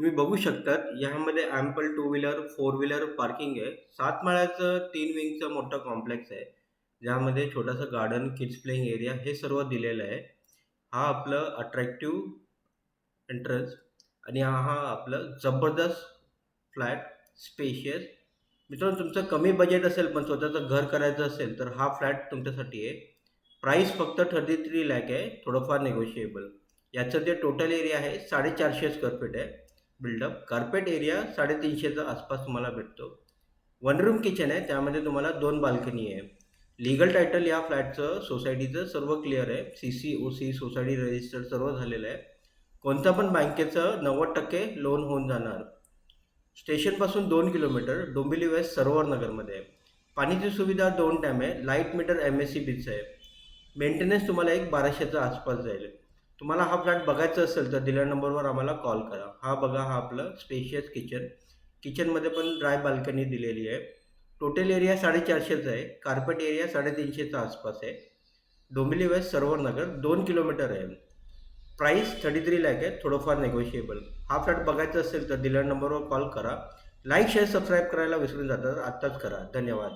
तुम्ही बघू शकतात यामध्ये ample two wheeler, four wheeler parking आहे. 7 माळ्याचं 3 विंगचा मोठा कॉम्प्लेक्स आहे. ज्यामध्ये छोटंसं गार्डन, किड्स प्लेइंग एरिया हे सर्व दिलेलं आहे. हा आपलं अट्रॅक्टिव्ह एंट्रन्स आणि हा आपलं जबरदस्त फ्लॅट, स्पेशियस. मित्रांनो तुमचं कमी बजेट असेल पण स्वतःचं घर करायचं असेल तर हा फ्लॅट तुमच्यासाठी आहे. प्राईस फक्त 33 लाख आहे, थोडंफार निगोशिएबल. याचं जे टोटल एरिया आहे 450 स्क्वेअर फीट आहे. बिल्डअप कार्पेट एरिया 350च्या आसपास तुम्हाला भेटतो. वन रूम किचन आहे, त्यामध्ये तुम्हाला 2 बाल्कनी आहे. लीगल टायटल या फ्लॅटचं सोसायटीचं सर्व क्लिअर आहे. सी-सी, ओ-सी, सोसायटी रजिस्टर सर्व झालेलं आहे. कोणत्या पण बँकेचं 90% लोन होऊन जाणार. स्टेशनपासून 2 किलोमीटर, डोंबिवली वेस्ट सरोवर नगरमध्ये आहे. पाण्याची सुविधा 2 टाईम आहे. लाईट मीटर एम-एस-सी-बीचं आहे. मेंटेनन्स तुम्हाला एक 1200च्या आसपास जाईल. तुम्हाला हा फ्लॅट बघायचा असेल तर दिलेल्या नंबरवर आम्हाला कॉल करा. हा बघा, हा आपलं स्पेशियस किचन. किचनमध्ये पण ड्राय बाल्कनी दिलेली आहे. टोटल एरिया 450चा आहे. कार्पेट एरिया 350च्या आसपास आहे. डोंबिवली वेस्ट सरोवर नगर 2 किलोमीटर आहे. प्राईस 33 लाख आहे, थोडंफार नेगोशिएबल. हा फ्लॅट बघायचा असेल तर दिलेल्या नंबरवर कॉल करा. लाईक, शेअर, सबस्क्राईब करायला विसरून जाता तर आत्ताच करा. धन्यवाद.